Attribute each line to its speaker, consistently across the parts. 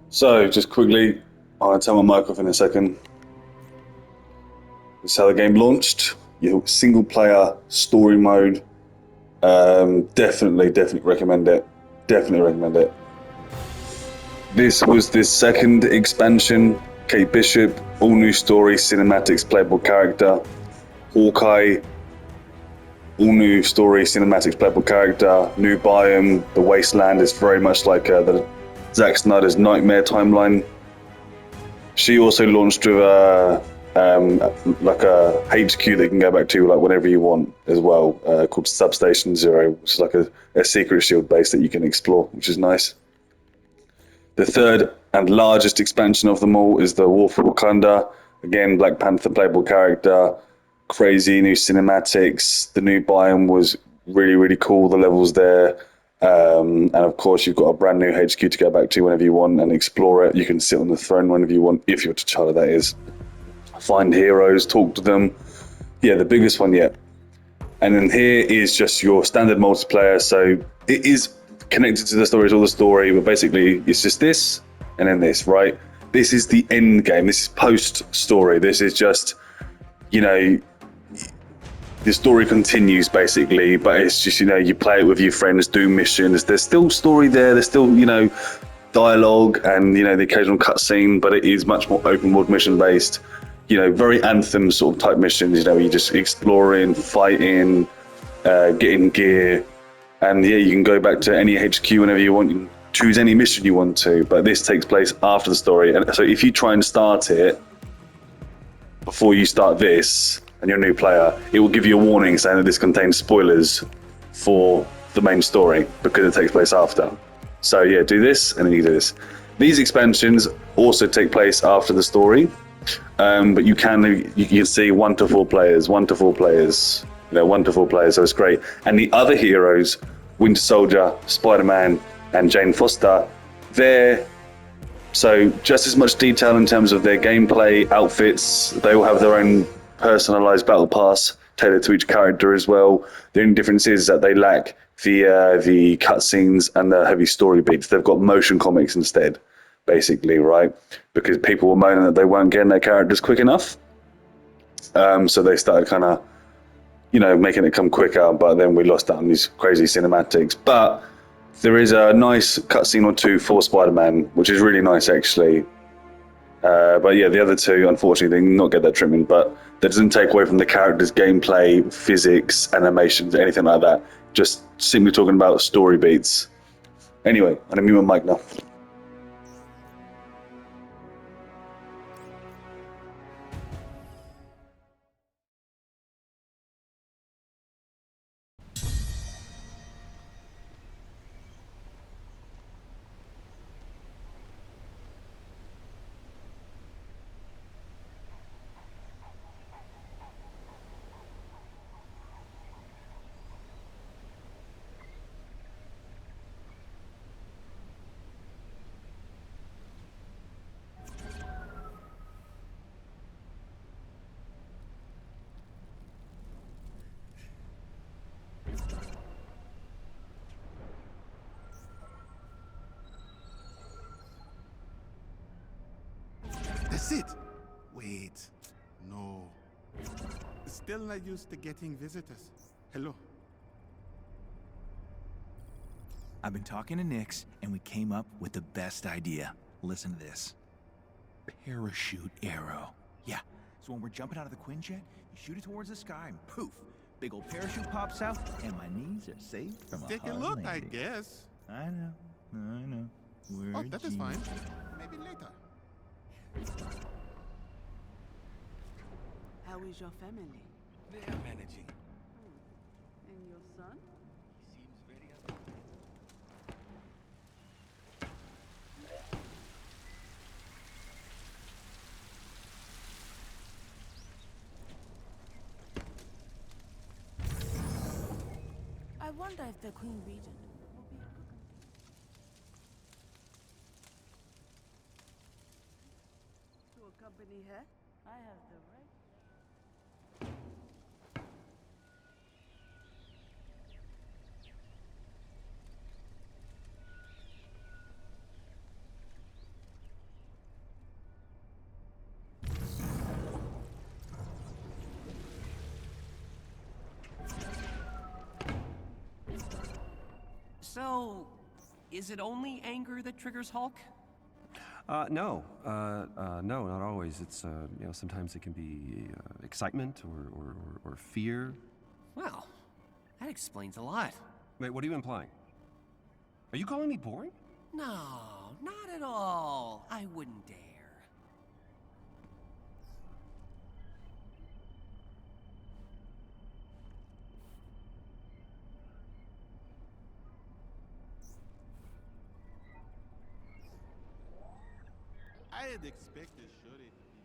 Speaker 1: So, just quickly, I'll turn my mic off in a second. This is how the game launched. Your single player story mode. Definitely recommend it. Definitely recommend it. This was the second expansion. Kate Bishop, all new story, cinematics, playable character. Hawkeye, all new story, cinematics, playable character. New biome. The Wasteland is very much like the Zack Snyder's Nightmare timeline. She also launched with like a HQ that you can go back to like whenever you want as well, called Substation Zero, which is like a secret shield base that you can explore, which is nice. The third and largest expansion of them all is the War for Wakanda. Again, Black Panther playable character, crazy new cinematics. The new biome was really cool. The levels there, and of course, you've got a brand new HQ to go back to whenever you want and explore it. You can sit on the throne whenever you want, if you're T'Challa, that is. Find heroes, talk to them. Yeah, the biggest one yet. And then here is just your standard multiplayer. So it is connected to the story, it's all the story, but basically it's just this and then this, right? This is the end game. This is post story. This is just, you know, the story continues basically, but it's just, you play it with your friends, do missions. There's still story there. There's still, dialogue and, the occasional cutscene, but it is much more open world mission based. Very Anthem sort of type missions, where you're just exploring, fighting, getting gear. And yeah, you can go back to any HQ whenever you want. You can choose any mission you want to, but this takes place after the story. And so if you try and start it before you start this and you're a new player, it will give you a warning saying that this contains spoilers for the main story because it takes place after. So yeah, do this and then you do this. These expansions also take place after the story. But you can see 1 to 4 players, 1 to 4 players, 1 to 4 players. So it's great. And the other heroes, Winter Soldier, Spider-Man, and Jane Foster, they're so just as much detail in terms of their gameplay, outfits. They all have their own personalized battle pass tailored to each character as well. The only difference is that they lack the cutscenes and the heavy story beats. They've got motion comics instead, basically, right? Because people were moaning that they weren't getting their characters quick enough. So they started kind of, making it come quicker, but then we lost out on these crazy cinematics. But there is a nice cutscene or two for Spider-Man, which is really nice, actually. But yeah, the other two, unfortunately, they did not get that treatment, but that doesn't take away from the character's gameplay, physics, animations, anything like that. Just simply talking about story beats. Anyway, I'm going to mute my mic now.
Speaker 2: That's it! Wait. No. Still not used to getting visitors. Hello.
Speaker 3: I've been talking to Nix, and we came up with the best idea. Listen to this. Parachute arrow. Yeah, so when we're jumping out of the Quinjet, you shoot it towards the sky, and poof! Big old parachute pops out, and my knees are safe from
Speaker 2: Take
Speaker 3: a
Speaker 2: a
Speaker 3: hard
Speaker 2: look, I
Speaker 3: landing.
Speaker 2: guess.
Speaker 3: I know. We're
Speaker 2: That is fine. Maybe later.
Speaker 4: How is your family?
Speaker 5: They are managing.
Speaker 4: And your son?
Speaker 5: He seems very up.
Speaker 4: I wonder if the Queen Regent will be a good one. To accompany her, I have the right.
Speaker 6: So, is it only anger that triggers Hulk?
Speaker 7: No, not always. It's sometimes it can be excitement or fear.
Speaker 6: Well, that explains a lot.
Speaker 7: Wait, what are you implying? Are you calling me boring?
Speaker 6: No, not at all. I wouldn't dare.
Speaker 2: I had expected Shorty to be.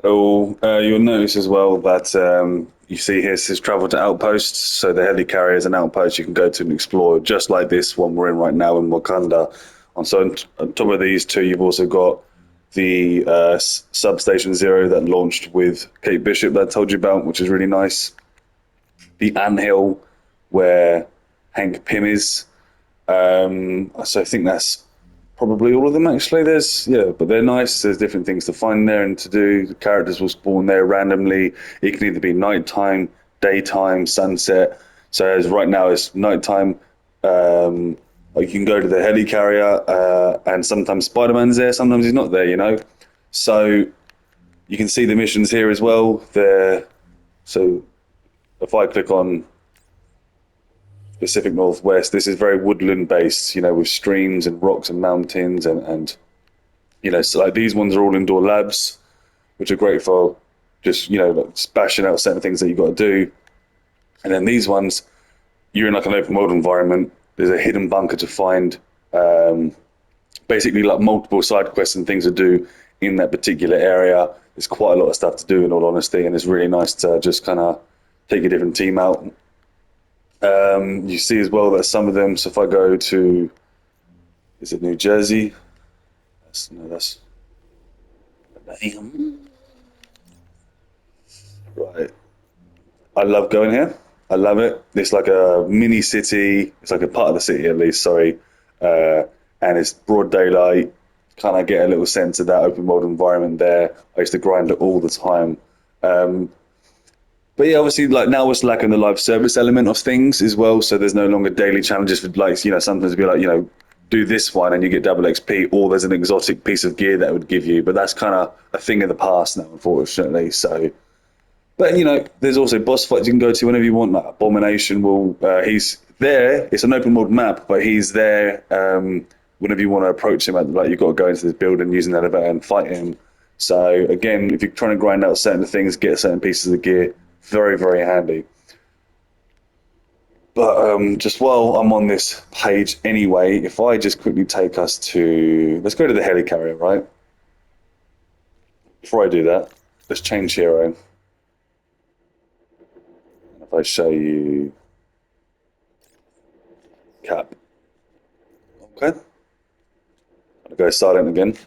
Speaker 1: Oh, you'll notice as well that you see here it says travel to outposts. So the helicarrier is an outpost you can go to and explore, just like this one we're in right now in Wakanda. On top of these two, you've also got the Substation Zero that launched with Kate Bishop that I told you about, which is really nice. The anthill where Hank Pym is. So I think that's probably all of them actually. But they're nice. There's different things to find there and to do. The characters will spawn there randomly. It can either be nighttime, daytime, sunset. So as right now it's nighttime. You can go to the helicarrier, and sometimes Spider-Man's there, sometimes he's not there. So you can see the missions here as well. There. So if I click on Pacific Northwest, this is very woodland based, with streams and rocks and mountains and so like these ones are all indoor labs, which are great for just, like bashing out certain things that you've got to do. And then these ones, you're in like an open world environment. There's a hidden bunker to find, basically like multiple side quests and things to do in that particular area. There's quite a lot of stuff to do in all honesty, and it's really nice to just kind of take a different team out. You see as well that some of them, so if I go to, is it New Jersey? That's right. I love going here. I love it. It's like a mini city. It's like a part of the city at least, sorry. And it's broad daylight. Kind of get a little sense of that open world environment there. I used to grind it all the time. But yeah, obviously, like now it's lacking the live service element of things as well. So there's no longer daily challenges for sometimes it'd be like, do this one and you get double XP, or there's an exotic piece of gear that would give you. But that's kind of a thing of the past now, unfortunately. So, but there's also boss fights you can go to whenever you want. Like Abomination he's there. It's an open world map, but he's there whenever you want to approach him. Like you've got to go into this building using that elevator and fight him. So again, if you're trying to grind out certain things, get certain pieces of gear. Very, very handy. But just while I'm on this page anyway, if I just quickly take us to... Let's go to the helicarrier, right? Before I do that, let's change hero. If I show you... Cap. Okay. I'll go silent again.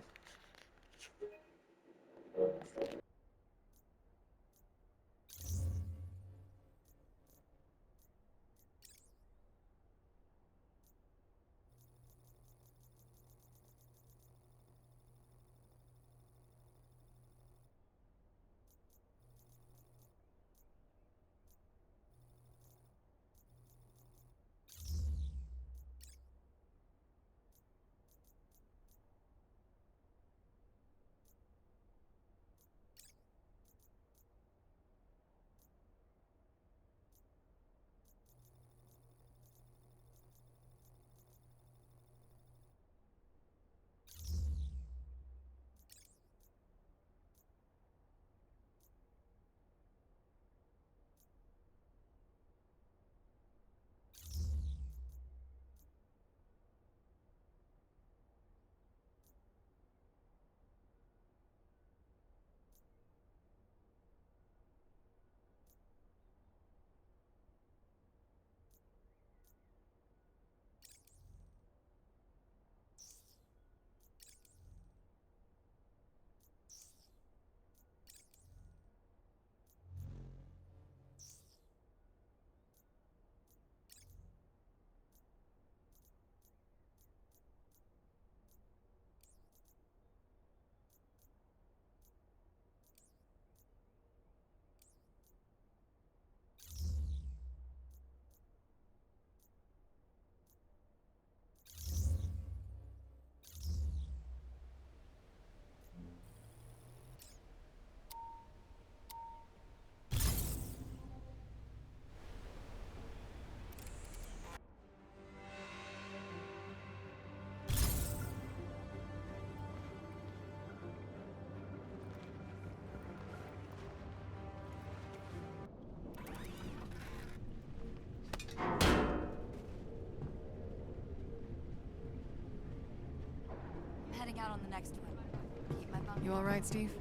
Speaker 8: heading out on the next one. Keep my bum.
Speaker 9: You alright, Steve?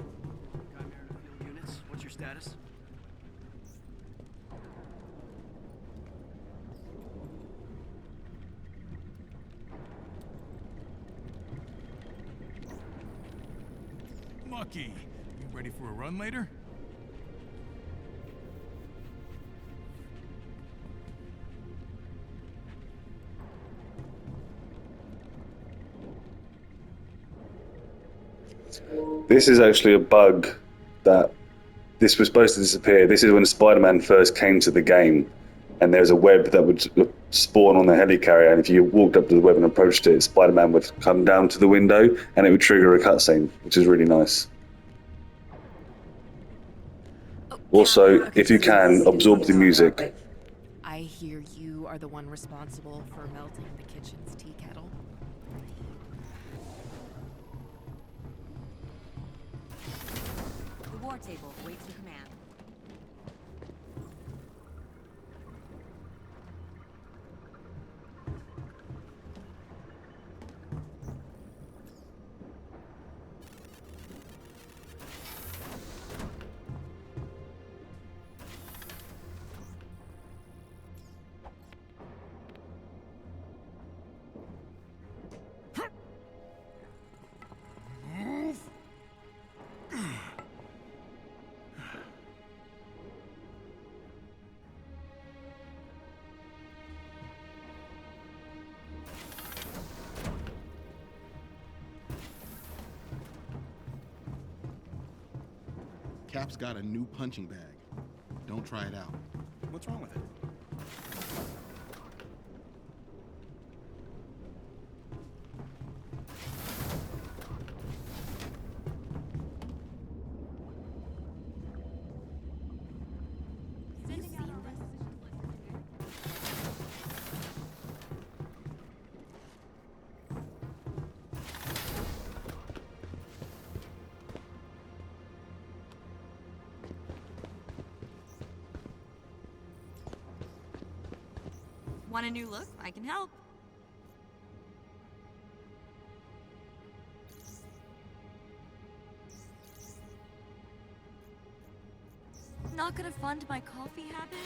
Speaker 5: Chimera field units, what's your status?
Speaker 3: Mucky, you ready for a run later?
Speaker 1: This is actually a bug that this was supposed to disappear. This is when Spider-Man first came to the game, and there's a web that would spawn on the helicarrier, and if you walked up to the web and approached it, Spider-Man would come down to the window, and it would trigger a cutscene, which is really nice. Also, if you can, absorb the music.
Speaker 9: I hear you are the one responsible for melting the kitchen's tea kettle.
Speaker 8: The war table waits for command.
Speaker 2: Cap's got a new punching bag. Don't try it out.
Speaker 7: What's wrong with it?
Speaker 8: Want a new look? I can help. Not gonna fund my coffee habit?